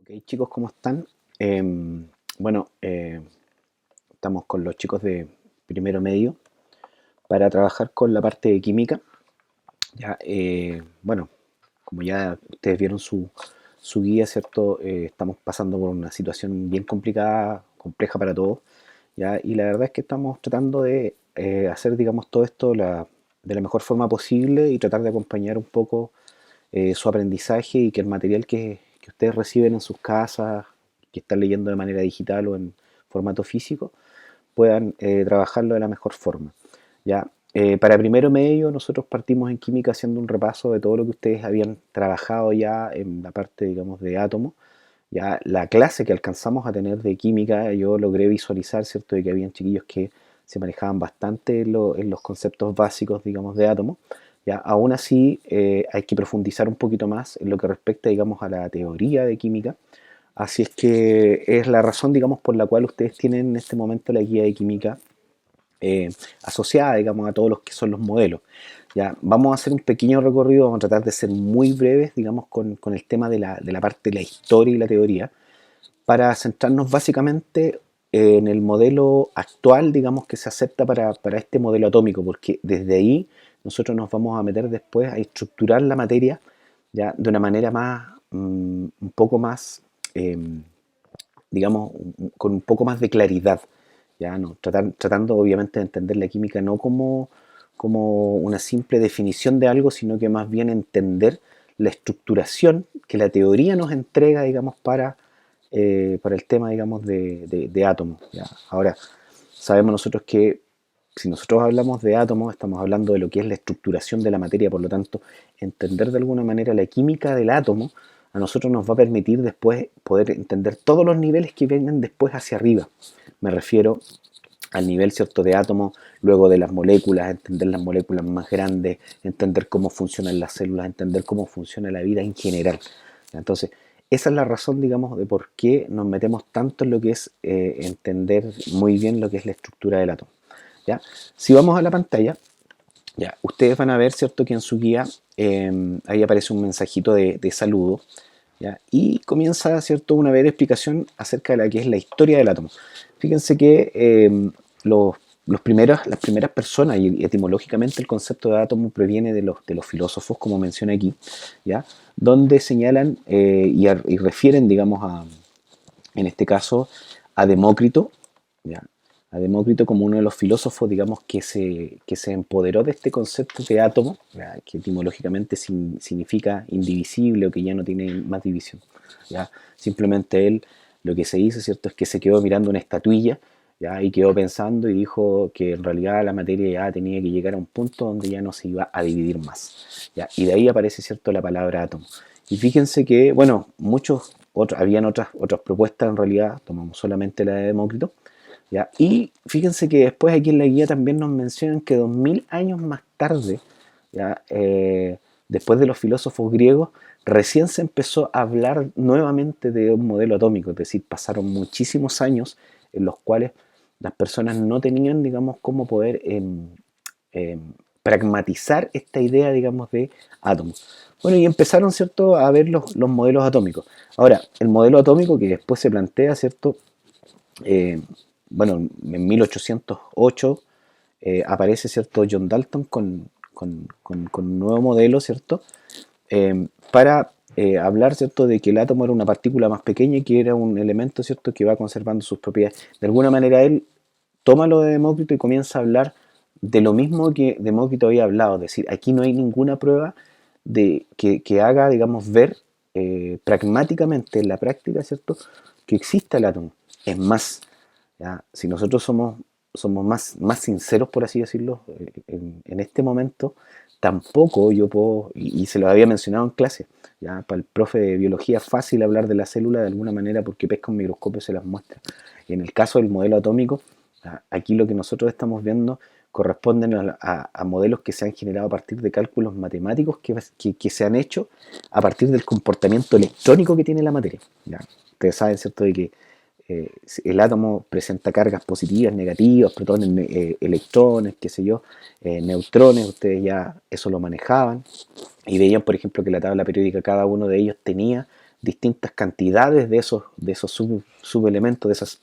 Ok, chicos, ¿cómo están? Bueno, estamos con los chicos de primero medio para trabajar con la parte de química. Ya, bueno, como ya ustedes vieron su guía, ¿cierto? Estamos pasando por una situación bien complicada, compleja para todos, ¿ya? Y la verdad es que estamos tratando de hacer, digamos, todo esto de la mejor forma posible y tratar de acompañar un poco su aprendizaje y que el material que ustedes reciben en sus casas, que están leyendo de manera digital o en formato físico, puedan trabajarlo de la mejor forma. ¿Ya? Para primero medio nosotros partimos en química haciendo un repaso de todo lo que ustedes habían trabajado ya en la parte, digamos, de átomos. Ya la clase que alcanzamos a tener de química, yo logré visualizar, ¿cierto?, de que habían chiquillos que se manejaban bastante en los conceptos básicos, digamos, de átomos. Ya, aún así, hay que profundizar un poquito más en lo que respecta, digamos, a la teoría de química. Así es que es la razón, digamos, por la cual ustedes tienen en este momento la guía de química asociada, digamos, a todos los que son los modelos. Ya, vamos a hacer un pequeño recorrido, vamos a tratar de ser muy breves, digamos, con el tema de la parte de la historia y la teoría, para centrarnos básicamente en el modelo actual, digamos, que se acepta para este modelo atómico, porque desde ahí nosotros nos vamos a meter después a estructurar la materia ya de una manera más, un poco más, eh, digamos, con un poco más de claridad, ya no, tratando obviamente de entender la química no como una simple definición de algo, sino que más bien entender la estructuración que la teoría nos entrega, digamos, para el tema, digamos, de átomos. ¿Ya? Ahora, sabemos nosotros que si nosotros hablamos de átomos, estamos hablando de lo que es la estructuración de la materia, por lo tanto, entender de alguna manera la química del átomo a nosotros nos va a permitir después poder entender todos los niveles que vienen después hacia arriba. Me refiero al nivel, ¿cierto?, de átomos, luego de las moléculas, entender las moléculas más grandes, entender cómo funcionan las células, entender cómo funciona la vida en general. Entonces, esa es la razón, digamos, de por qué nos metemos tanto en lo que es entender muy bien lo que es la estructura del átomo. ¿Ya? Si vamos a la pantalla, ya, ustedes van a ver, ¿cierto?, que en su guía ahí aparece un mensajito de saludo, ¿ya? Y comienza, ¿cierto?, una breve explicación acerca de la que es la historia del átomo. Fíjense que las primeras personas, y etimológicamente el concepto de átomo proviene de los filósofos, como menciona aquí, ¿ya? Donde señalan y refieren, digamos, en este caso, a Demócrito, ¿ya? A Demócrito como uno de los filósofos, digamos, que se empoderó de este concepto de átomo, ¿ya? Que etimológicamente significa indivisible o que ya no tiene más división. ¿Ya? Simplemente él lo que se hizo, ¿cierto?, es que se quedó mirando una estatuilla, ¿ya? Y quedó pensando y dijo que en realidad la materia ya tenía que llegar a un punto donde ya no se iba a dividir más. ¿Ya? Y de ahí aparece, ¿cierto?, la palabra átomo. Y fíjense que, bueno, habían otras propuestas en realidad, tomamos solamente la de Demócrito, ¿ya? Y fíjense que después aquí en la guía también nos mencionan que 2000 años más tarde, ¿ya? Después de los filósofos griegos, recién se empezó a hablar nuevamente de un modelo atómico, es decir, pasaron muchísimos años en los cuales las personas no tenían, digamos, cómo poder eh, pragmatizar esta idea, digamos, de átomos. Bueno, y empezaron, ¿cierto?, a ver los modelos atómicos. Ahora, el modelo atómico que después se plantea, ¿cierto? Eh, bueno, en 1808 aparece, ¿cierto?, John Dalton con un nuevo modelo, ¿cierto? Para hablar, ¿cierto?, de que el átomo era una partícula más pequeña y que era un elemento, ¿cierto?, que va conservando sus propiedades. De alguna manera él toma lo de Demócrito y comienza a hablar de lo mismo que Demócrito había hablado, es decir, aquí no hay ninguna prueba que haga, digamos, ver pragmáticamente en la práctica, ¿cierto?, que exista el átomo. Es más, ¿ya? Si nosotros somos más sinceros, por así decirlo, en este momento, tampoco yo puedo, y se lo había mencionado en clase, ¿ya? Para el profe de biología es fácil hablar de la célula de alguna manera porque pesca un microscopio y se las muestra. Y en el caso del modelo atómico, aquí lo que nosotros estamos viendo corresponden a modelos que se han generado a partir de cálculos matemáticos que se han hecho a partir del comportamiento electrónico que tiene la materia. ¿Ya? Ustedes saben, ¿cierto?, de que el átomo presenta cargas positivas, negativas, protones, electrones, qué sé yo, neutrones, ustedes ya eso lo manejaban y veían, por ejemplo, que la tabla periódica cada uno de ellos tenía distintas cantidades de esos subelementos, de esas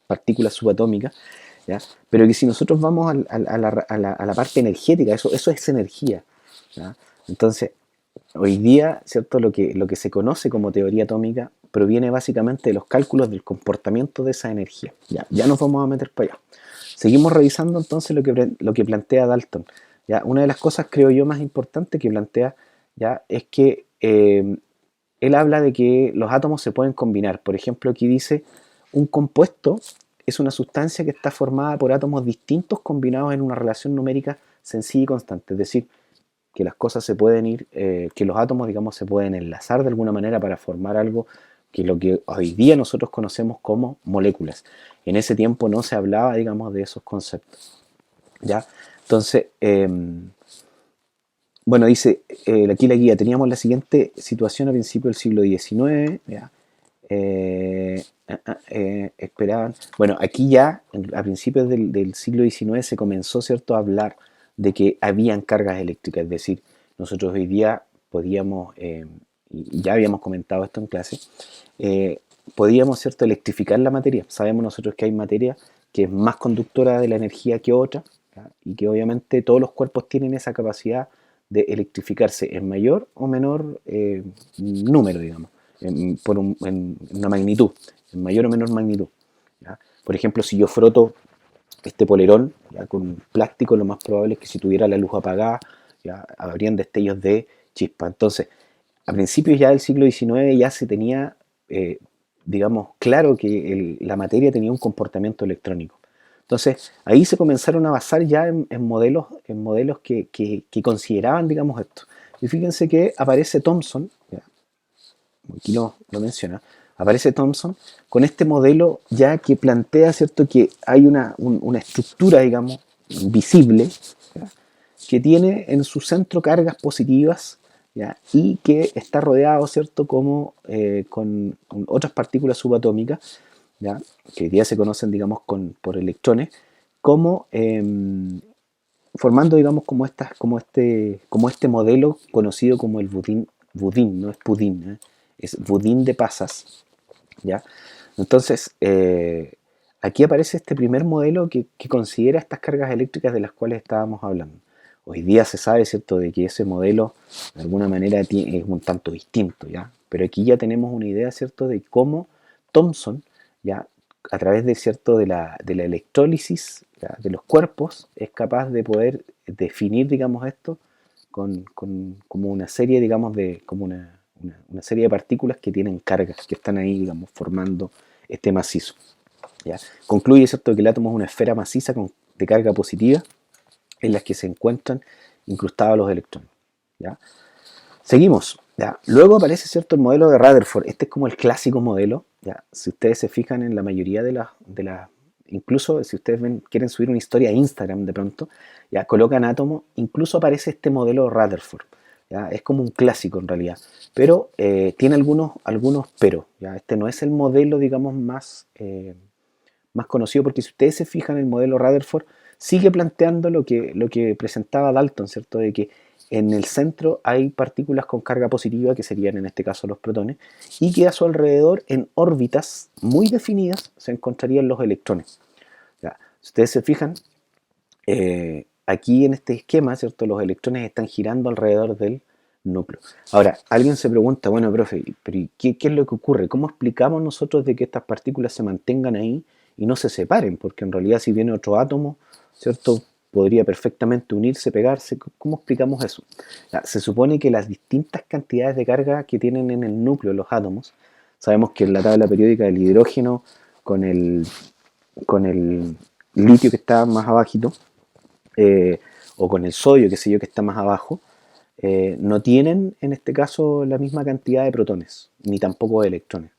partículas subatómicas, ¿ya? Pero que si nosotros vamos a la parte energética, eso es energía, ¿ya? Entonces, hoy día, ¿cierto? Lo que se conoce como teoría atómica proviene básicamente de los cálculos del comportamiento de esa energía. Ya nos vamos a meter para allá. Seguimos revisando entonces lo que plantea Dalton. ¿Ya? Una de las cosas, creo yo, más importantes que plantea, ¿ya? Es que él habla de que los átomos se pueden combinar. Por ejemplo, aquí dice, un compuesto es una sustancia que está formada por átomos distintos combinados en una relación numérica sencilla y constante. Es decir, que las cosas se pueden ir, que los átomos, digamos, se pueden enlazar de alguna manera para formar algo que lo que hoy día nosotros conocemos como moléculas. En ese tiempo no se hablaba, digamos, de esos conceptos, ¿ya? Entonces, bueno, dice, aquí la guía, teníamos la siguiente situación a principios del siglo XIX, ¿ya? Esperaban, bueno, aquí ya a principios del siglo XIX se comenzó, ¿cierto?, a hablar de que habían cargas eléctricas, es decir, nosotros hoy día podíamos, y ya habíamos comentado esto en clase, podíamos, ¿cierto?, electrificar la materia. Sabemos nosotros que hay materia que es más conductora de la energía que otra, ¿ya? Y que obviamente todos los cuerpos tienen esa capacidad de electrificarse en mayor o menor número, digamos, en una magnitud, en mayor o menor magnitud, ¿ya? Por ejemplo, si yo froto este polerón, ya, con plástico, lo más probable es que si tuviera la luz apagada, ya, habrían destellos de chispa. Entonces, a principios ya del siglo XIX ya se tenía, digamos, claro que la materia tenía un comportamiento electrónico. Entonces, ahí se comenzaron a basar ya en modelos que consideraban, digamos, esto. Y fíjense que aparece Thomson, ya, aquí lo menciona, aparece Thomson con este modelo ya que plantea, ¿cierto?, que hay una estructura, digamos, visible, ¿ya?, que tiene en su centro cargas positivas, ¿ya?, y que está rodeado, ¿cierto?, como con otras partículas subatómicas, ¿ya?, que hoy día se conocen, digamos, por electrones, como formando, digamos, como este modelo conocido como el budín, no es pudín, es budín de pasas, ¿ya? Entonces, aquí aparece este primer modelo que considera estas cargas eléctricas de las cuales estábamos hablando. Hoy día se sabe, ¿cierto?, de que ese modelo de alguna manera es un tanto distinto, ¿ya? Pero aquí ya tenemos una idea, ¿cierto?, de cómo Thomson, ¿ya?, a través de, ¿cierto?, de la electrólisis, ¿ya?, de los cuerpos, es capaz de poder definir, digamos, esto como una serie, digamos, como una serie de partículas que tienen cargas, que están ahí, digamos, formando este macizo, ¿ya? Concluye, ¿cierto?, que el átomo es una esfera maciza de carga positiva en las que se encuentran incrustados los electrones, ¿ya? Seguimos, ¿ya? Luego aparece, ¿cierto?, el modelo de Rutherford. Este es como el clásico modelo, ¿ya? Si ustedes se fijan en la mayoría incluso si ustedes quieren subir una historia a Instagram de pronto, ya colocan átomo, incluso aparece este modelo de Rutherford, ¿ya? Es como un clásico en realidad, pero tiene algunos pero, ¿ya? Este no es el modelo, digamos, más conocido, porque si ustedes se fijan en el modelo Rutherford, sigue planteando lo que presentaba Dalton, ¿cierto?, de que en el centro hay partículas con carga positiva, que serían en este caso los protones, y que a su alrededor, en órbitas muy definidas, se encontrarían los electrones. Ya, si ustedes se fijan, aquí en este esquema, ¿cierto?, los electrones están girando alrededor del núcleo. Ahora, alguien se pregunta, bueno, profe, ¿pero qué es lo que ocurre? ¿Cómo explicamos nosotros de que estas partículas se mantengan ahí y no se separen? Porque en realidad si viene otro átomo, ¿cierto?, podría perfectamente unirse, pegarse. ¿Cómo explicamos eso? Ya, se supone que las distintas cantidades de carga que tienen en el núcleo los átomos, sabemos que en la tabla periódica del hidrógeno con el litio que está más abajito, o con el sodio, qué sé yo, que está más abajo, no tienen en este caso la misma cantidad de protones, ni tampoco de electrones.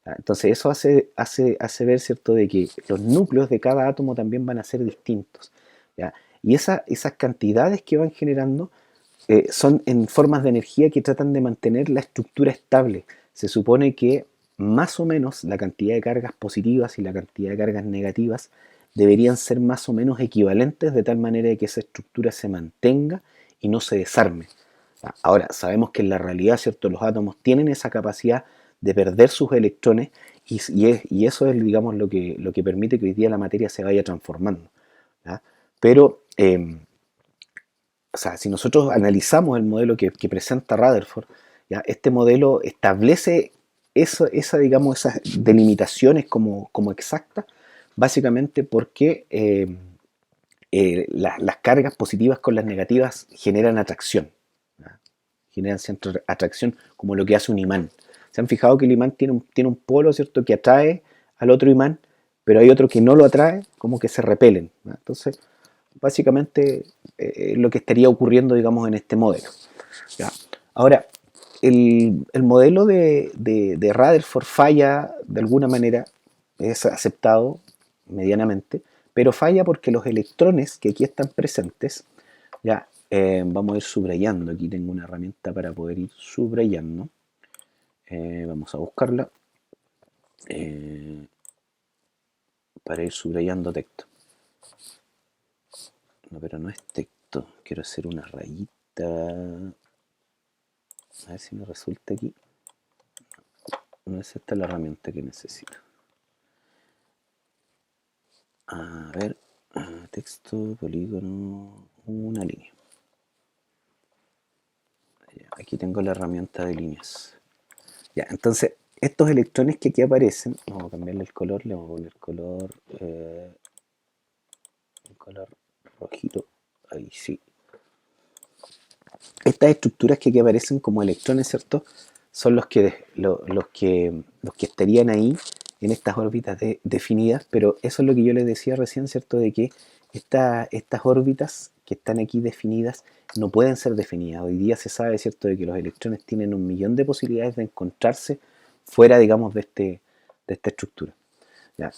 Entonces eso hace ver, ¿cierto?, de que los núcleos de cada átomo también van a ser distintos, ¿ya? Y esas cantidades que van generando son en formas de energía que tratan de mantener la estructura estable. Se supone que más o menos la cantidad de cargas positivas y la cantidad de cargas negativas deberían ser más o menos equivalentes, de tal manera que esa estructura se mantenga y no se desarme. Ahora, sabemos que en la realidad, ¿cierto?, los átomos tienen esa capacidad de perder sus electrones y eso es, digamos, lo que permite que hoy día la materia se vaya transformando. ¿Ya? Pero, o sea, si nosotros analizamos el modelo que presenta Rutherford, ¿ya? Este modelo establece digamos, esas delimitaciones como exactas, básicamente porque las cargas positivas con las negativas generan atracción, ¿ya? Generan cierta atracción como lo que hace un imán. ¿Se han fijado que el imán tiene un polo, ¿cierto?, que atrae al otro imán, pero hay otro que no lo atrae, como que se repelen, ¿ya? Entonces, básicamente lo que estaría ocurriendo, digamos, en este modelo. ¿Ya? Ahora, el modelo de Rutherford falla de alguna manera, es aceptado medianamente, pero falla porque los electrones que aquí están presentes, ya vamos a ir subrayando, aquí tengo una herramienta para poder ir subrayando, vamos a buscarla, eh, para ir subrayando texto. No, pero no es texto, quiero hacer una rayita, a ver si me resulta aquí. No es esta la herramienta que necesito. A ver, texto, polígono, una línea. Aquí tengo la herramienta de líneas. Ya, entonces, estos electrones que aquí aparecen, vamos a cambiarle el color, le vamos a poner color rojito, ahí sí. Estas estructuras que aquí aparecen como electrones, ¿cierto? Son los que estarían ahí en estas órbitas definidas, pero eso es lo que yo les decía recién, ¿cierto? De que estas órbitas que están aquí definidas no pueden ser definidas. Hoy día se sabe, ¿cierto?, de que los electrones tienen 1 millón de posibilidades de encontrarse fuera, digamos, de esta estructura. ¿Ya?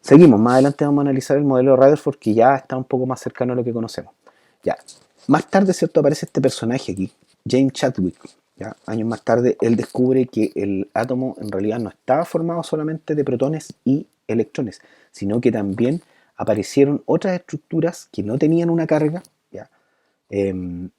Seguimos, más adelante vamos a analizar el modelo de Rutherford, que ya está un poco más cercano a lo que conocemos. Ya. Más tarde, ¿cierto?, aparece este personaje aquí, James Chadwick. ¿Ya? Años más tarde, él descubre que el átomo en realidad no estaba formado solamente de protones y electrones, sino que también aparecieron otras estructuras que no tenían una carga, ¿ya? Em,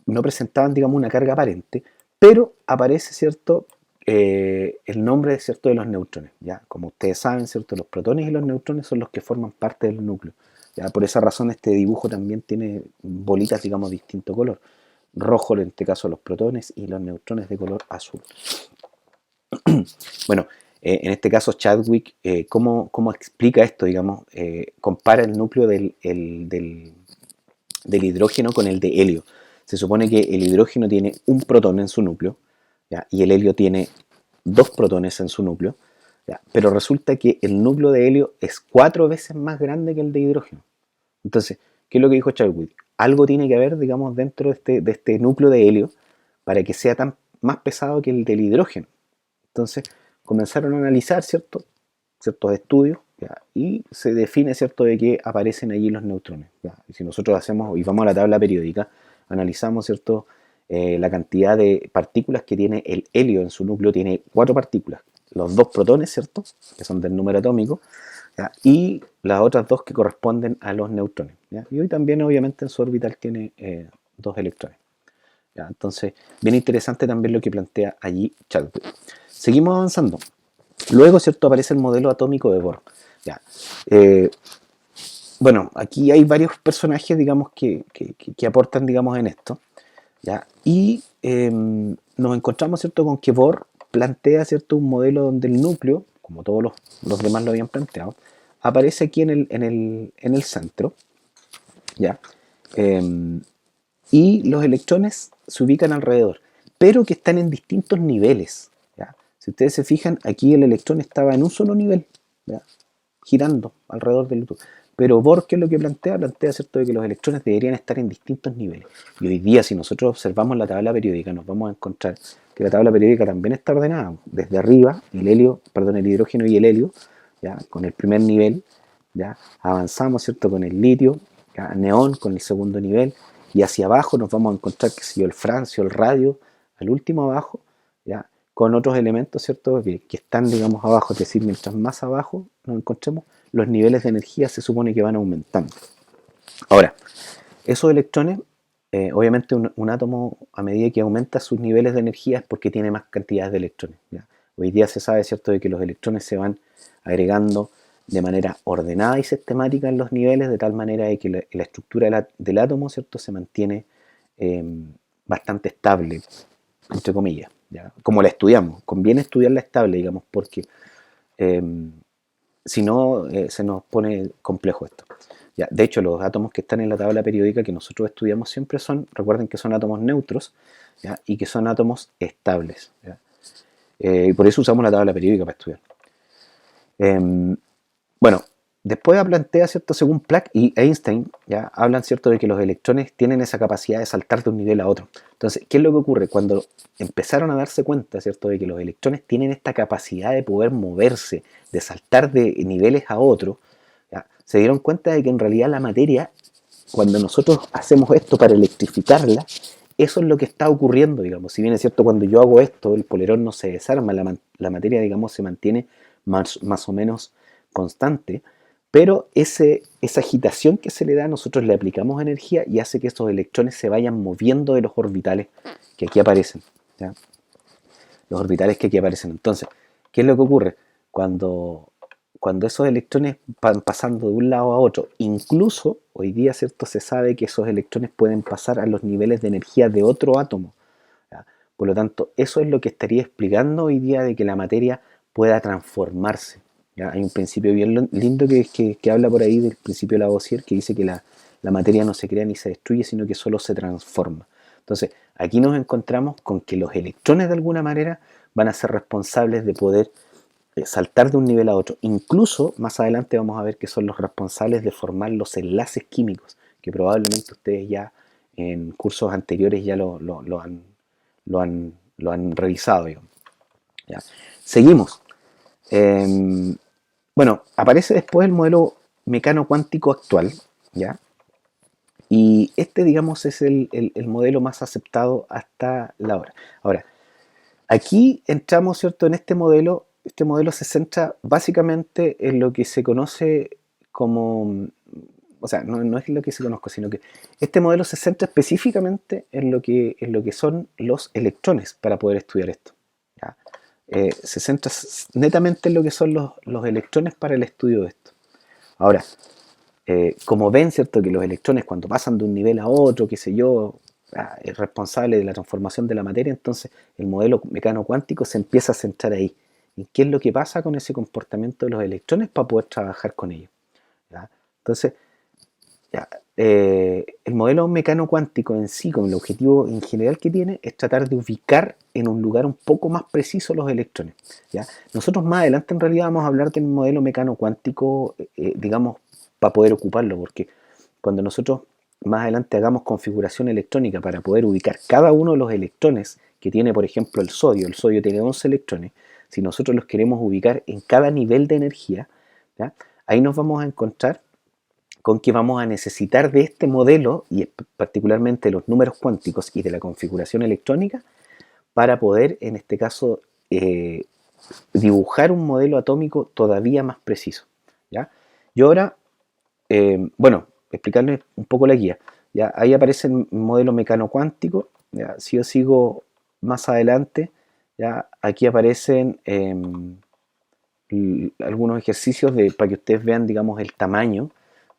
no presentaban, digamos, una carga aparente, pero aparece, ¿cierto?, el nombre, ¿cierto?, de los neutrones. ¿Ya? Como ustedes saben, ¿cierto?, los protones y los neutrones son los que forman parte del núcleo. ¿Ya? Por esa razón este dibujo también tiene bolitas, digamos, de distinto color. Rojo, en este caso, los protones y los neutrones de color azul. Bueno, en este caso Chadwick, ¿cómo explica esto? Digamos, compara el núcleo del hidrógeno con el de helio. Se supone que el hidrógeno tiene un protón en su núcleo, ¿ya? Y el helio tiene 2 protones en su núcleo, ¿ya? Pero resulta que el núcleo de helio es 4 veces más grande que el de hidrógeno. Entonces, ¿qué es lo que dijo Chadwick? Algo tiene que haber, digamos, dentro de este núcleo de helio para que sea más pesado que el del hidrógeno. Entonces, comenzaron a analizar ciertos estudios, ¿ya? Y se define, ¿cierto?, de que aparecen allí los neutrones, ¿ya? Y si nosotros hacemos y vamos a la tabla periódica, analizamos, ¿cierto?, la cantidad de partículas que tiene el helio en su núcleo. Tiene 4 partículas, los 2 protones, ¿cierto?, que son del número atómico, ¿ya? Y las otras 2 que corresponden a los neutrones, ¿ya? Y hoy también, obviamente, en su orbital tiene 2 electrones, ¿ya? Entonces, bien interesante también lo que plantea allí Chadwick. Seguimos avanzando. Luego, ¿cierto?, aparece el modelo atómico de Bohr. ¿Ya? Bueno, aquí hay varios personajes, digamos, que aportan, digamos, en esto, ¿ya? Y nos encontramos, ¿cierto?, con que Bohr plantea, ¿cierto?, un modelo donde el núcleo, como todos los demás lo habían planteado, aparece aquí en el centro, ¿ya? Y los electrones se ubican alrededor, pero que están en distintos niveles, ¿ya? Si ustedes se fijan, aquí el electrón estaba en un solo nivel, ¿ya?, girando alrededor del otro. Pero Bohr, ¿qué es lo que plantea? Plantea, ¿cierto?, de que los electrones deberían estar en distintos niveles. Y hoy día, si nosotros observamos la tabla periódica, nos vamos a encontrar que la tabla periódica también está ordenada. Desde arriba, el hidrógeno y el helio, ¿ya?, con el primer nivel, ¿ya? Avanzamos, ¿cierto?, con el litio, ¿ya?, neón con el segundo nivel, y hacia abajo nos vamos a encontrar, qué sé yo, el francio, el radio, al último abajo, ¿ya?, con otros elementos, ¿cierto?, que están, digamos, abajo. Es decir, mientras más abajo nos encontremos, los niveles de energía se supone que van aumentando. Ahora, esos electrones obviamente un átomo a medida que aumenta sus niveles de energía es porque tiene más cantidades de electrones, ¿ya? Hoy día se sabe, ¿cierto?, de que los electrones se van agregando de manera ordenada y sistemática en los niveles, de tal manera de que la estructura del átomo, ¿cierto?, se mantiene eh, bastante estable, entre comillas, ¿ya? Como la estudiamos. Conviene estudiarla estable, digamos, porque eh, si no, se nos pone complejo esto. Ya, de hecho, los átomos que están en la tabla periódica que nosotros estudiamos siempre son, recuerden que son átomos neutros, ¿ya? Y que son átomos estables, ¿ya? Y por eso usamos la tabla periódica para estudiar. Bueno, después plantea, ¿cierto? Según Planck y Einstein, ya hablan, ¿cierto?, de que los electrones tienen esa capacidad de saltar de un nivel a otro. Entonces, ¿qué es lo que ocurre? Cuando empezaron a darse cuenta, ¿cierto?, de que los electrones tienen esta capacidad de poder moverse, de saltar de niveles a otros, ¿ya? Se dieron cuenta de que en realidad la materia, cuando nosotros hacemos esto para electrificarla, eso es lo que está ocurriendo, digamos. Si bien es cierto, cuando yo hago esto, el polerón no se desarma, la materia, digamos, se mantiene más o menos constante, pero esa agitación que se le da, nosotros le aplicamos energía y hace que estos electrones se vayan moviendo de los orbitales que aquí aparecen, ¿ya? Los orbitales que aquí aparecen. Entonces, ¿qué es lo que ocurre? Cuando, cuando esos electrones van pasando de un lado a otro, incluso hoy día, ¿cierto?, se sabe que esos electrones pueden pasar a los niveles de energía de otro átomo, ¿ya? Por lo tanto, eso es lo que estaría explicando hoy día de que la materia pueda transformarse, ¿ya? Hay un principio bien lindo que habla por ahí del principio de Lavoisier, que dice que la materia no se crea ni se destruye, sino que solo se transforma. Entonces, aquí nos encontramos con que los electrones de alguna manera van a ser responsables de poder saltar de un nivel a otro. Incluso más adelante vamos a ver que son los responsables de formar los enlaces químicos, que probablemente ustedes ya en cursos anteriores ya lo han revisado, digamos. ¿Ya? Seguimos. Eh, bueno, aparece después el modelo mecano cuántico actual, ¿ya? Y este, digamos, es el modelo más aceptado hasta la hora. Ahora, aquí entramos, ¿cierto?, en este modelo se centra básicamente en lo que se conoce como, o sea, no es lo que se conozca, sino que este modelo se centra específicamente en lo que son los electrones para poder estudiar esto, ¿ya? Se centra netamente en lo que son los electrones para el estudio de esto. Ahora, como ven, ¿cierto?, que los electrones cuando pasan de un nivel a otro, qué sé yo, es responsable de la transformación de la materia, entonces el modelo mecano cuántico se empieza a centrar ahí, en qué es lo que pasa con ese comportamiento de los electrones para poder trabajar con ellos, ¿ya? Entonces, ya, el modelo mecano cuántico en sí, con el objetivo en general que tiene, es tratar de ubicar en un lugar un poco más preciso los electrones, ¿ya? Nosotros más adelante en realidad vamos a hablar del modelo mecano cuántico, digamos, para poder ocuparlo, porque cuando nosotros más adelante hagamos configuración electrónica para poder ubicar cada uno de los electrones que tiene, por ejemplo, el sodio tiene 11 electrones, si nosotros los queremos ubicar en cada nivel de energía, ¿ya?, ahí nos vamos a encontrar con que vamos a necesitar de este modelo, y particularmente los números cuánticos y de la configuración electrónica, para poder, en este caso, dibujar un modelo atómico todavía más preciso, ¿ya? Yo ahora, bueno, explicarles un poco la guía, ¿ya? Ahí aparece el modelo mecano cuántico, ¿ya? Si yo sigo más adelante, ¿ya?, aquí aparecen algunos ejercicios para que ustedes vean, digamos, el tamaño,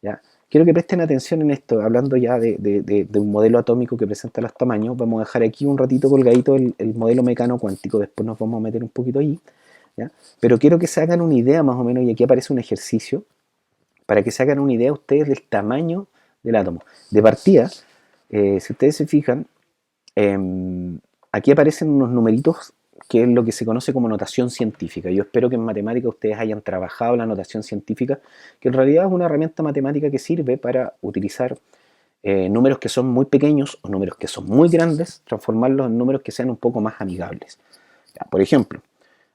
¿ya? Quiero que presten atención en esto, hablando ya de un modelo atómico que presenta los tamaños. Vamos a dejar aquí un ratito colgadito el modelo mecano cuántico, después nos vamos a meter un poquito allí, ¿ya? Pero quiero que se hagan una idea más o menos, y aquí aparece un ejercicio, para que se hagan una idea ustedes del tamaño del átomo. De partida, si ustedes se fijan, aquí aparecen unos numeritos que es lo que se conoce como notación científica. Yo espero que en matemática ustedes hayan trabajado la notación científica, que en realidad es una herramienta matemática que sirve para utilizar números que son muy pequeños o números que son muy grandes, transformarlos en números que sean un poco más amigables. Ya, por ejemplo,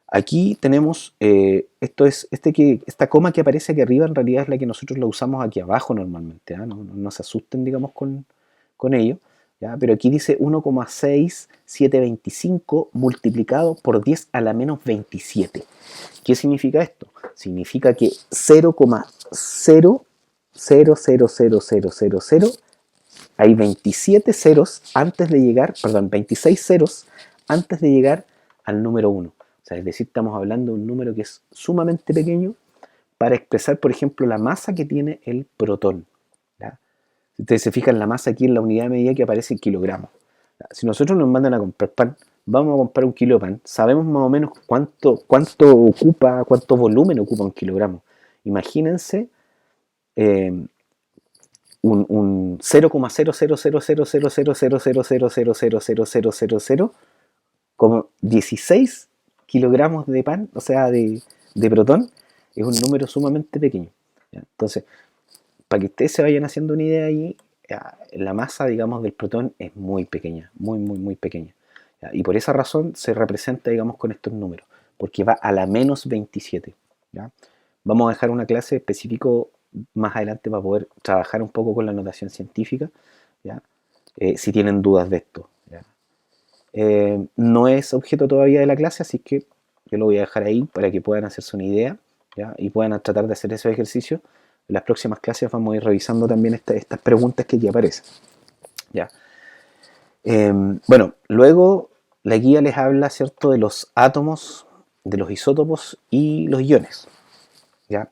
aquí tenemos, esta coma que aparece aquí arriba en realidad es la que nosotros la usamos aquí abajo normalmente, ¿eh? No se asusten, digamos, con ello, ¿ya? Pero aquí dice 1,6725 multiplicado por 10 a la menos 27. ¿Qué significa esto? Significa que 0,0000000 hay 27 ceros antes de llegar, perdón, 26 ceros antes de llegar al número 1. O sea, es decir, estamos hablando de un número que es sumamente pequeño para expresar, por ejemplo, la masa que tiene el protón. ¿Ya? Si ustedes se fijan, la masa aquí en la unidad de medida que aparece en kilogramos. ¿Ya? Si nosotros nos mandan a comprar pan, vamos a comprar un kilo de pan, sabemos más o menos cuánto ocupa, cuánto volumen ocupa un kilogramo. Imagínense un 0,000000000000000 como 16 kilogramos de pan, o sea, de protón, es un número sumamente pequeño. ¿Ya? Entonces, para que ustedes se vayan haciendo una idea ahí, la masa, digamos, del protón es muy pequeña, muy pequeña. ¿Ya? Y por esa razón se representa, digamos, con estos números, porque va a la menos 27. ¿Ya? Vamos a dejar una clase específica más adelante para poder trabajar un poco con la notación científica, ¿ya? Si tienen dudas de esto. ¿Ya? No es objeto todavía de la clase, así que yo lo voy a dejar ahí para que puedan hacerse una idea, ¿ya? Y puedan tratar de hacer esos ejercicios. En las próximas clases vamos a ir revisando también estas preguntas que aquí aparecen. ¿Ya? Bueno, luego la guía les habla, ¿cierto?, de los átomos, de los isótopos y los iones. ¿Ya?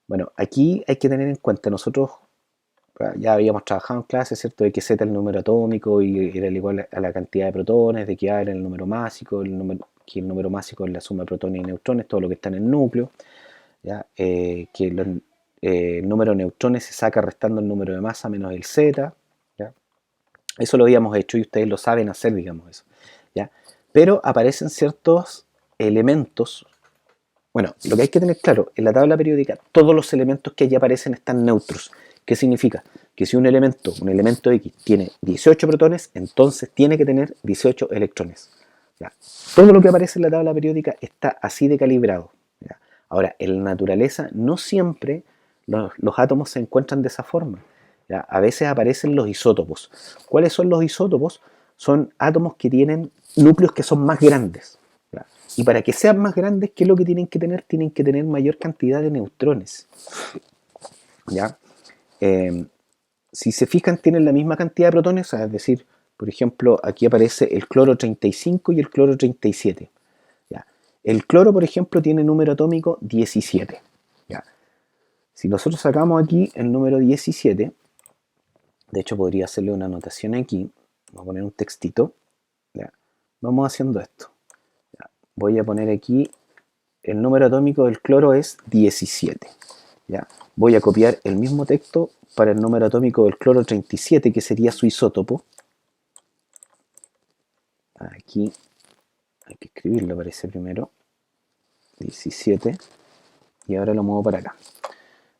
Bueno, aquí hay que tener en cuenta, nosotros ya habíamos trabajado en clase, ¿cierto?, de que Z es el número atómico y era igual a la cantidad de protones, de que A era el número másico, que el número másico es la suma de protones y neutrones, todo lo que está en el núcleo, ¿ya? El número de neutrones se saca restando el número de masa menos el Z, ¿ya? Eso lo habíamos hecho y ustedes lo saben hacer, digamos eso, ¿ya? Pero aparecen ciertos elementos. Bueno, lo que hay que tener claro, en la tabla periódica, todos los elementos que allí aparecen están neutros. ¿Qué significa? Que si un elemento X, tiene 18 protones, entonces tiene que tener 18 electrones. ¿Ya? Todo lo que aparece en la tabla periódica está así de calibrado. ¿Ya? Ahora, en la naturaleza no siempre los átomos se encuentran de esa forma. ¿Ya? A veces aparecen los isótopos. ¿Cuáles son los isótopos? Son átomos que tienen núcleos que son más grandes. ¿Ya? Y para que sean más grandes, ¿qué es lo que tienen que tener? Tienen que tener mayor cantidad de neutrones. ¿Ya? Si se fijan, tienen la misma cantidad de protones, es decir, por ejemplo, aquí aparece el cloro 35 y el cloro 37. ¿Ya? El cloro, por ejemplo, tiene número atómico 17. ¿Ya? Si nosotros sacamos aquí el número 17, de hecho podría hacerle una anotación aquí, vamos a poner un textito, ¿ya? Vamos haciendo esto. ¿Ya? Voy a poner aquí, el número atómico del cloro es 17. ¿Ya? Voy a copiar el mismo texto para el número atómico del cloro 37, que sería su isótopo. Aquí hay que escribirlo, parece primero. 17. Y ahora lo muevo para acá.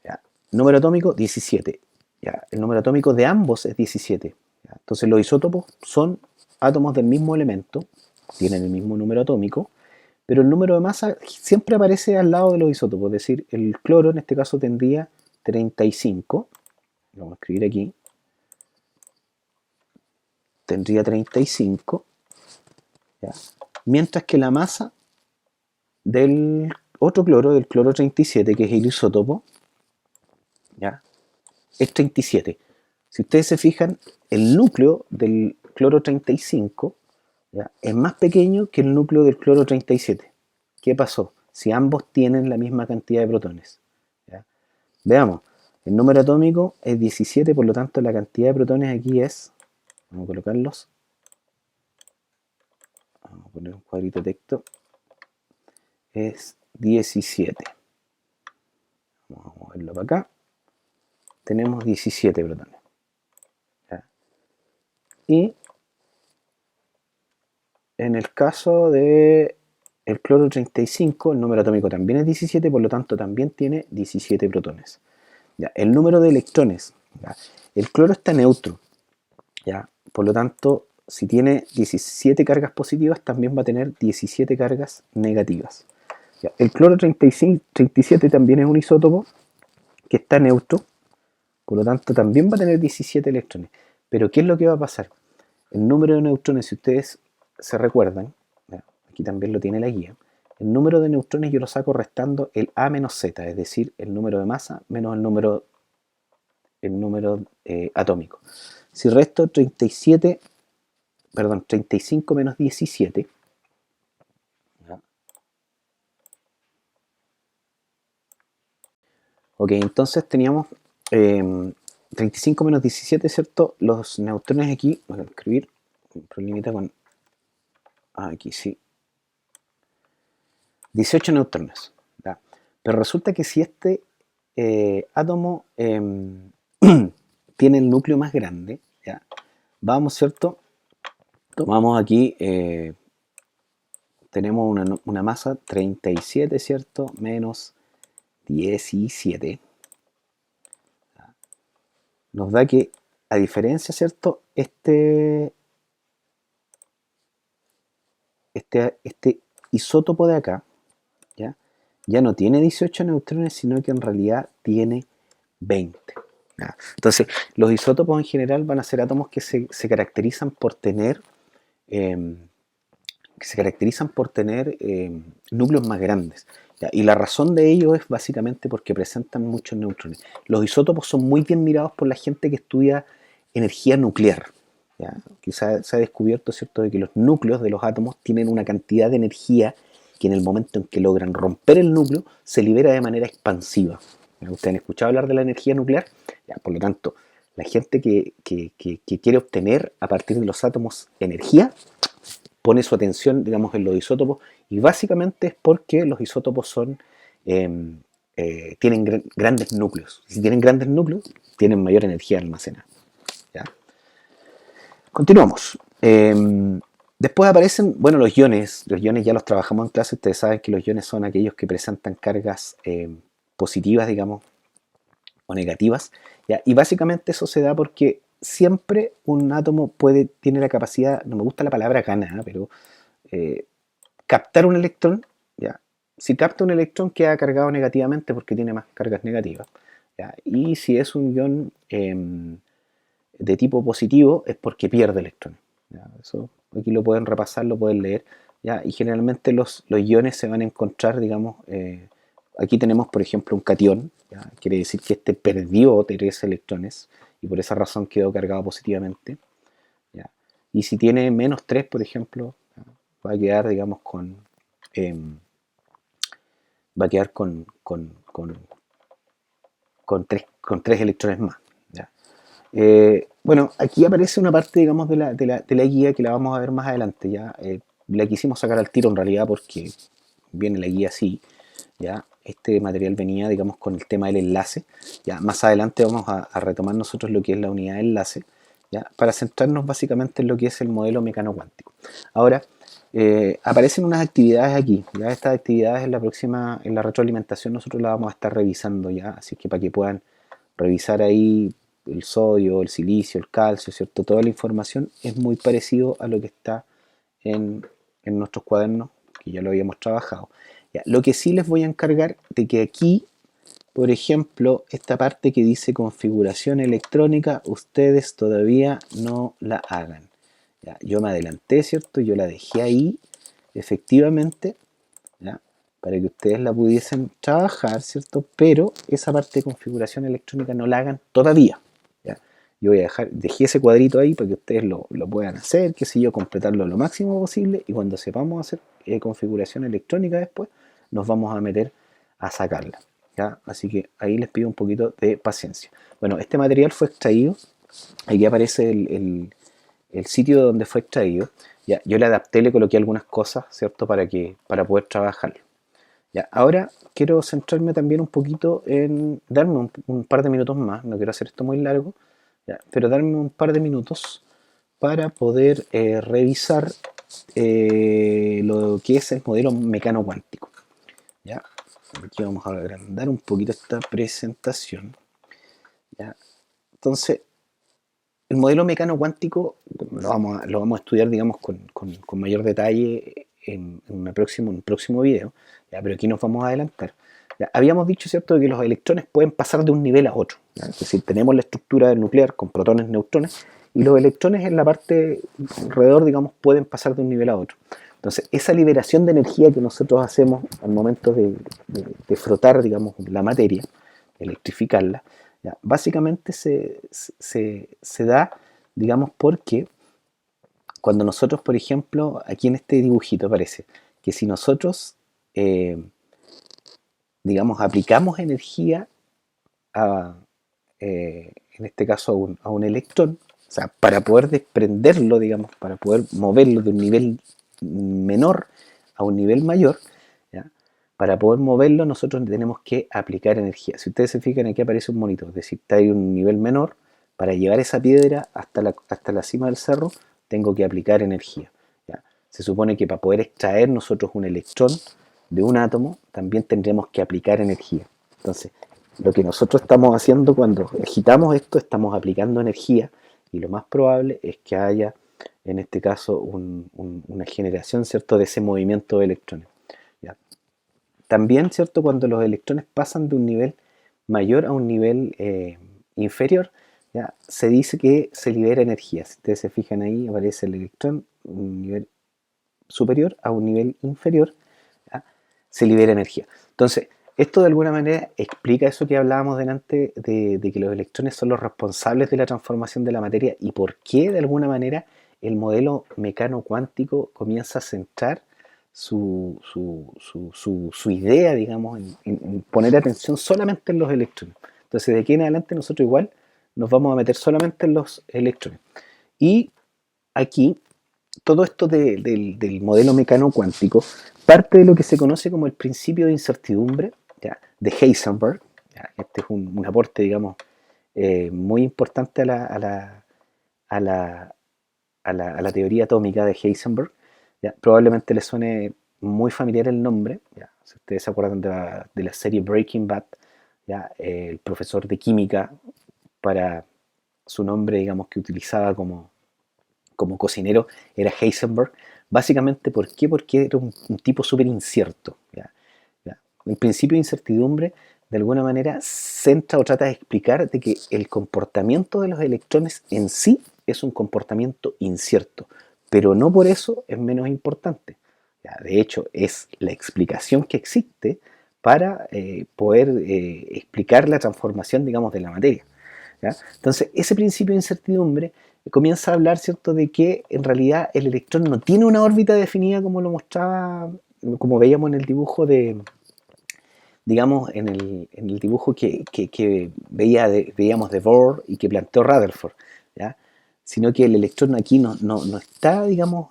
¿Ya? Número atómico 17. ¿Ya? El número atómico de ambos es 17. ¿Ya? Entonces los isótopos son átomos del mismo elemento, tienen el mismo número atómico, pero el número de masa siempre aparece al lado de los isótopos. Es decir, el cloro en este caso tendría 35. Vamos a escribir aquí. Tendría 35. ¿Ya? Mientras que la masa del otro cloro, del cloro 37, que es el isótopo, ¿ya?, es 37. Si ustedes se fijan, el núcleo del cloro 35, ¿ya?, es más pequeño que el núcleo del cloro 37. ¿Qué pasó? Si ambos tienen la misma cantidad de protones. ¿Ya? Veamos, el número atómico es 17, por lo tanto la cantidad de protones aquí es, vamos a colocarlos, vamos a poner un cuadrito de texto, es 17. Vamos a moverlo para acá. Tenemos 17 protones. ¿Ya? Y en el caso de el cloro 35, el número atómico también es 17, por lo tanto también tiene 17 protones. ¿Ya? El número de electrones. ¿Ya? El cloro está neutro. ¿Ya? Por lo tanto, si tiene 17 cargas positivas, también va a tener 17 cargas negativas. ¿Ya? El cloro 37 también es un isótopo que está neutro, por lo tanto también va a tener 17 electrones. Pero ¿qué es lo que va a pasar? El número de neutrones, si ustedes se recuerdan, aquí también lo tiene la guía, el número de neutrones yo lo saco restando el A menos Z, es decir, el número de masa menos el número atómico. Si resto 37, perdón, 35 menos 17, ¿ya? Ok, entonces teníamos 35 menos 17, ¿cierto? Los neutrones aquí, voy a escribir, un problemita con, aquí sí, 18 neutrones, ¿ya? Pero resulta que si este átomo tiene el núcleo más grande, ¿ya? Vamos, ¿cierto? Tomamos aquí, tenemos una masa 37, ¿cierto? Menos 17. Nos da que, a diferencia, ¿cierto? Este isótopo de acá, ¿ya? Ya no tiene 18 neutrones, sino que en realidad tiene 20. ¿Ya? Entonces, los isótopos en general van a ser átomos que se caracterizan por tener eh, núcleos más grandes. ¿Ya? Y la razón de ello es básicamente porque presentan muchos neutrones. Los isótopos son muy bien mirados por la gente que estudia energía nuclear. ¿Ya? Quizá se ha descubierto, ¿cierto?, de que los núcleos de los átomos tienen una cantidad de energía que en el momento en que logran romper el núcleo se libera de manera expansiva. ¿Ya? ¿Ustedes han escuchado hablar de la energía nuclear? ¿Ya? Por lo tanto, la gente que quiere obtener a partir de los átomos energía pone su atención, digamos, en los isótopos, y básicamente es porque los isótopos tienen grandes núcleos. Si tienen grandes núcleos, tienen mayor energía almacenada. ¿Ya? Continuamos. Después aparecen, bueno, los iones. Los iones ya los trabajamos en clase. Ustedes saben que los iones son aquellos que presentan cargas positivas, digamos, o negativas. ¿Ya? Y básicamente eso se da porque siempre un átomo tiene la capacidad, no me gusta la palabra gana, pero eh, captar un electrón, ¿ya? Si capta un electrón queda cargado negativamente porque tiene más cargas negativas, ¿ya? Y si es un ion de tipo positivo es porque pierde electrones, ¿ya? Eso aquí lo pueden repasar, lo pueden leer, ¿ya? Y generalmente los iones se van a encontrar, digamos, aquí tenemos por ejemplo un catión, ¿ya? Quiere decir que este perdió 3 electrones y por esa razón quedó cargado positivamente, ¿ya? Y si tiene menos 3, por ejemplo, ¿ya? Va a quedar, digamos, eh, va a quedar con tres electrones más, ¿ya? Bueno, aquí aparece una parte, digamos, de la guía que la vamos a ver más adelante, ¿ya? La quisimos sacar al tiro en realidad porque viene la guía así, ¿ya? Este material venía, digamos, con el tema del enlace, ¿ya? Más adelante vamos a retomar nosotros lo que es la unidad de enlace, ¿ya? Para centrarnos básicamente en lo que es el modelo mecano cuántico. Ahora, aparecen unas actividades aquí, ¿ya? Estas actividades en la retroalimentación nosotros las vamos a estar revisando, ¿ya? Así que para que puedan revisar ahí el sodio, el silicio, el calcio, ¿cierto? Toda la información es muy parecido a lo que está en nuestros cuadernos, que ya lo habíamos trabajado. Ya, lo que sí les voy a encargar de que aquí, por ejemplo, esta parte que dice configuración electrónica, ustedes todavía no la hagan. Ya, yo me adelanté, ¿cierto? Yo la dejé ahí, efectivamente, ¿ya? Para que ustedes la pudiesen trabajar, ¿cierto? Pero esa parte de configuración electrónica no la hagan todavía, ¿ya? Yo voy a dejé ese cuadrito ahí para que ustedes lo puedan hacer, qué sé yo, completarlo lo máximo posible y cuando sepamos hacer configuración electrónica después, nos vamos a meter a sacarla, ¿ya? Así que ahí les pido un poquito de paciencia. Bueno, este material fue extraído, aquí aparece el sitio donde fue extraído. Ya, yo le adapté, le coloqué algunas cosas, ¿cierto? Para poder trabajarlo. Ya, ahora quiero centrarme también un poquito en darme un par de minutos más, no quiero hacer esto muy largo, ya, pero darme un par de minutos para poder revisar lo que es el modelo mecano cuántico. ¿Ya? Aquí vamos a agrandar un poquito esta presentación. ¿Ya? Entonces, el modelo mecano cuántico lo vamos a estudiar, digamos, con mayor detalle en un próximo video, ¿ya? Pero aquí nos vamos a adelantar. ¿Ya? Habíamos dicho, ¿cierto?, que los electrones pueden pasar de un nivel a otro, ¿ya? Es decir, tenemos la estructura nuclear con protones, neutrones, y los electrones en la parte alrededor, digamos, pueden pasar de un nivel a otro. Entonces, esa liberación de energía que nosotros hacemos al momento de frotar, digamos, la materia, electrificarla, ¿ya? Básicamente se da digamos, porque cuando nosotros, por ejemplo, aquí en este dibujito aparece que si nosotros, eh, digamos, aplicamos energía a, en este caso a un electrón, o sea, para poder desprenderlo, digamos, para poder moverlo de un nivel menor a un nivel mayor, ¿ya? Para poder moverlo nosotros tenemos que aplicar energía. Si ustedes se fijan, aquí aparece un monito, es decir, está ahí un nivel menor, para llevar esa piedra hasta la cima del cerro tengo que aplicar energía, ¿ya? Se supone que para poder extraer nosotros un electrón de un átomo también tendremos que aplicar energía. Entonces, lo que nosotros estamos haciendo cuando agitamos esto, estamos aplicando energía y lo más probable es que haya, en este caso, una generación, ¿cierto?, de ese movimiento de electrones. ¿Ya? También, ¿cierto?, cuando los electrones pasan de un nivel mayor a un nivel inferior, ¿ya? Se dice que se libera energía. Si ustedes se fijan ahí, aparece el electrón, un nivel superior a un nivel inferior, ¿ya? Se libera energía. Entonces, esto de alguna manera explica eso que hablábamos delante de que los electrones son los responsables de la transformación de la materia y por qué de alguna manera el modelo mecano cuántico comienza a centrar su idea, digamos, en poner atención solamente en los electrones. Entonces, de aquí en adelante nosotros igual nos vamos a meter solamente en los electrones. Y aquí todo esto del modelo mecano cuántico parte de lo que se conoce como el principio de incertidumbre, ¿ya?, de Heisenberg. ¿Ya? Este es un aporte, digamos, muy importante a la teoría atómica de Heisenberg. ¿Ya? Probablemente les suene muy familiar el nombre. ¿Ya? Si ustedes se acuerdan de la serie Breaking Bad, ¿ya? El profesor de química, para su nombre, digamos, que utilizaba como cocinero era Heisenberg. Básicamente, ¿por qué? Porque era un tipo súper incierto. ¿Ya? ¿Ya? El principio de incertidumbre, de alguna manera, centra o trata de explicar de que el comportamiento de los electrones en sí es un comportamiento incierto, pero no por eso es menos importante. ¿Ya? De hecho, es la explicación que existe para poder explicar la transformación, digamos, de la materia. ¿Ya? Entonces, ese principio de incertidumbre comienza a hablar, ¿cierto?, de que en realidad el electrón no tiene una órbita definida como lo mostraba, como veíamos en el dibujo digamos, en el dibujo que veíamos de Bohr y que planteó Rutherford, ¿ya? Sino que el electrón aquí no está, digamos,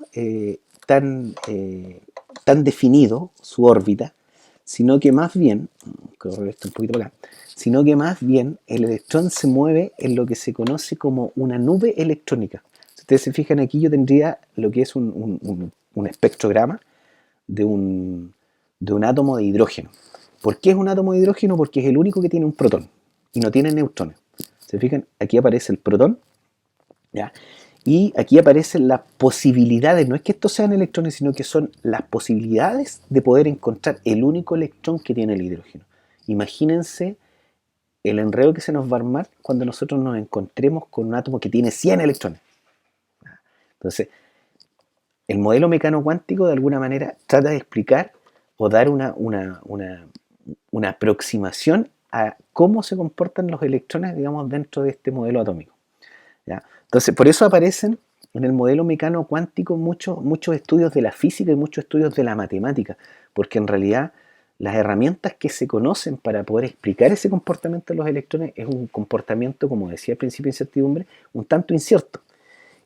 tan definido su órbita, sino que más bien, correr esto un poquito para acá, sino que más bien el electrón se mueve en lo que se conoce como una nube electrónica. Si ustedes se fijan aquí, yo tendría lo que es un espectrograma de un átomo de hidrógeno. ¿Por qué es un átomo de hidrógeno? Porque es el único que tiene un protón y no tiene neutrones. ¿Se fijan? Aquí aparece el protón, ¿ya? Y aquí aparecen las posibilidades, no es que estos sean electrones, sino que son las posibilidades de poder encontrar el único electrón que tiene el hidrógeno. Imagínense el enredo que se nos va a armar cuando nosotros nos encontremos con un átomo que tiene 100 electrones. Entonces, el modelo mecano cuántico de alguna manera trata de explicar o dar una aproximación a cómo se comportan los electrones, digamos, dentro de este modelo atómico. ¿Ya? Entonces, por eso aparecen en el modelo mecano cuántico muchos estudios de la física y muchos estudios de la matemática, porque en realidad las herramientas que se conocen para poder explicar ese comportamiento de los electrones es un comportamiento, como decía al principio de incertidumbre, un tanto incierto.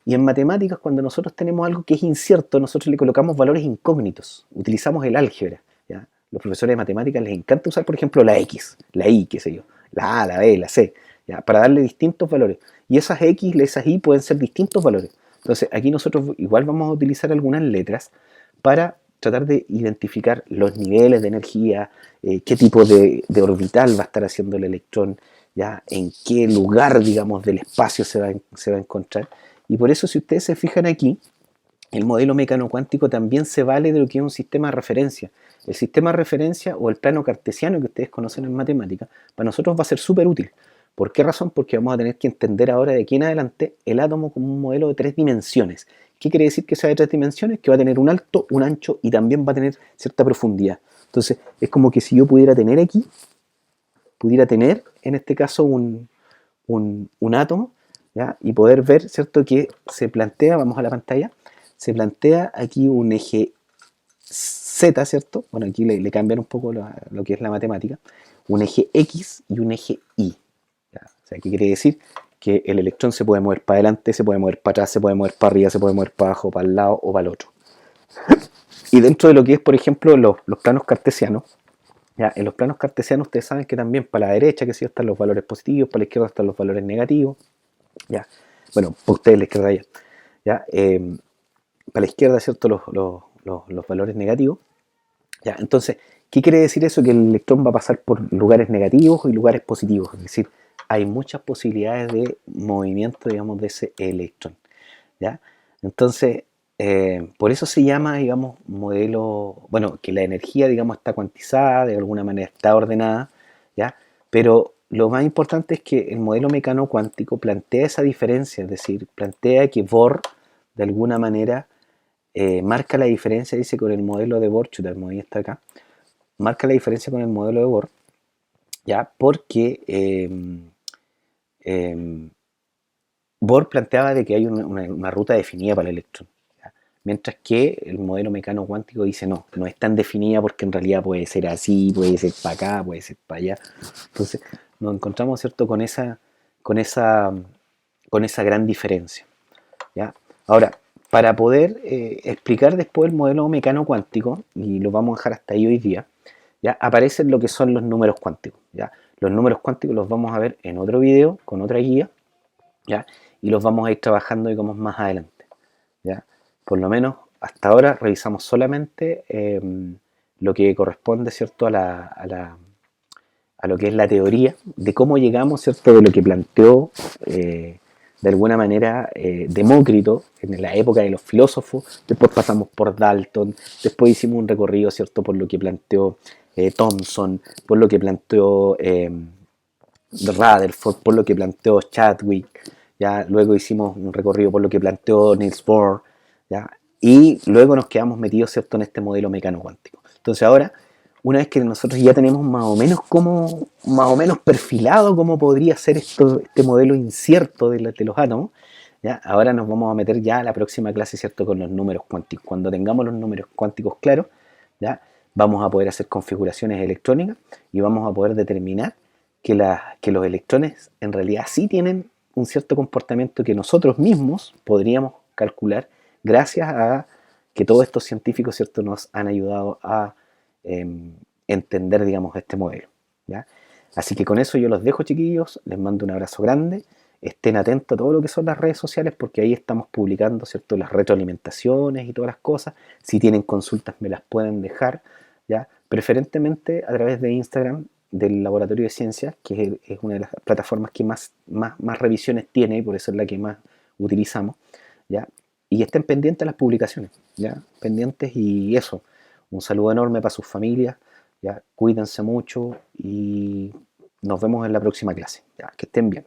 Y en matemáticas, cuando nosotros tenemos algo que es incierto, nosotros le colocamos valores incógnitos, utilizamos el álgebra. ¿Ya? Los profesores de matemáticas les encanta usar, por ejemplo, la X, la Y, qué sé yo, la A, la B, la C, ¿ya? Para darle distintos valores. Y esas X, esas Y pueden ser distintos valores. Entonces, aquí nosotros igual vamos a utilizar algunas letras para tratar de identificar los niveles de energía, qué tipo de orbital va a estar haciendo el electrón, ¿ya? En qué lugar, digamos, del espacio se va a encontrar. Y por eso, si ustedes se fijan aquí, el modelo mecano cuántico también se vale de lo que es un sistema de referencia. El sistema de referencia o el plano cartesiano que ustedes conocen en matemática, para nosotros va a ser súper útil. ¿Por qué razón? Porque vamos a tener que entender ahora de aquí en adelante el átomo como un modelo de 3 dimensiones. ¿Qué quiere decir que sea de 3 dimensiones? Que va a tener un alto, un ancho y también va a tener cierta profundidad. Entonces, es como que si yo pudiera tener aquí, pudiera tener en este caso un átomo, ¿ya? Y poder ver, ¿cierto? Que se plantea, vamos a la pantalla, se plantea aquí un eje Z, ¿cierto? Bueno, aquí le cambian un poco lo que es la matemática, un eje X y un eje Y. ¿Ya? O sea, ¿qué quiere decir? Que el electrón se puede mover para adelante, se puede mover para atrás, se puede mover para arriba, se puede mover para abajo, para el lado o para el otro. Y dentro de lo que es, por ejemplo, los planos cartesianos, ¿ya? En los planos cartesianos ustedes saben que también para la derecha, que sí, están los valores positivos, para la izquierda están los valores negativos, ¿ya? Bueno, para ustedes la izquierda ya, ¿ya? Para la izquierda, ¿cierto? Los valores negativos, ¿ya? Entonces, ¿qué quiere decir eso? Que el electrón va a pasar por lugares negativos y lugares positivos, es decir, hay muchas posibilidades de movimiento, digamos, de ese electrón, ¿ya? Entonces, por eso se llama, digamos, modelo, bueno, que la energía, digamos, está cuantizada, de alguna manera está ordenada, ¿ya? Pero lo más importante es que el modelo mecano cuántico plantea esa diferencia, es decir, plantea que Bohr, de alguna manera, marca la diferencia, dice, con el modelo de Bohr, chuta, el modelo está acá, marca la diferencia con el modelo de Bohr, ¿ya? Porque eh, Bohr planteaba de que hay una ruta definida para el electrón, ¿ya? Mientras que el modelo mecano cuántico dice no, no es tan definida porque en realidad puede ser así, puede ser para acá, puede ser para allá. Entonces nos encontramos, ¿cierto?, con esa, con esa gran diferencia, ¿ya? Ahora, para poder explicar después el modelo mecano cuántico, y lo vamos a dejar hasta ahí hoy día, ¿ya? Aparecen lo que son los números cuánticos, ¿ya? Los números cuánticos los vamos a ver en otro video, con otra guía, ¿ya? Y los vamos a ir trabajando, digamos, más adelante, ¿ya? Por lo menos hasta ahora revisamos solamente lo que corresponde, ¿cierto?, a lo que es la teoría de cómo llegamos, ¿cierto?, de lo que planteó de alguna manera Demócrito en la época de los filósofos. Después pasamos por Dalton, después hicimos un recorrido, ¿cierto?, por lo que planteó Thomson, por lo que planteó Rutherford, por lo que planteó Chadwick, ¿ya? Luego hicimos un recorrido por lo que planteó Niels Bohr, ¿ya? Y luego nos quedamos metidos, ¿cierto?, en este modelo mecano cuántico. Entonces ahora, una vez que nosotros ya tenemos más o menos perfilado cómo podría ser este modelo incierto de los átomos, ¿ya? Ahora nos vamos a meter ya a la próxima clase, ¿cierto?, con los números cuánticos. Cuando tengamos los números cuánticos claros, ¿ya?, vamos a poder hacer configuraciones electrónicas y vamos a poder determinar que los electrones en realidad sí tienen un cierto comportamiento que nosotros mismos podríamos calcular gracias a que todos estos científicos, ¿cierto?, nos han ayudado a eh, entender, digamos, este modelo, ¿ya? Así que con eso yo los dejo, chiquillos, les mando un abrazo grande, estén atentos a todo lo que son las redes sociales porque ahí estamos publicando, ¿cierto?, las retroalimentaciones y todas las cosas. Si tienen consultas me las pueden dejar, ¿ya? Preferentemente a través de Instagram del Laboratorio de Ciencias, que es una de las plataformas que más revisiones tiene y por eso es la que más utilizamos, ¿ya? Y estén pendientes a las publicaciones, ¿ya? Pendientes y eso. Un saludo enorme para sus familias, ¿ya? Cuídense mucho y nos vemos en la próxima clase, ¿ya? Que estén bien.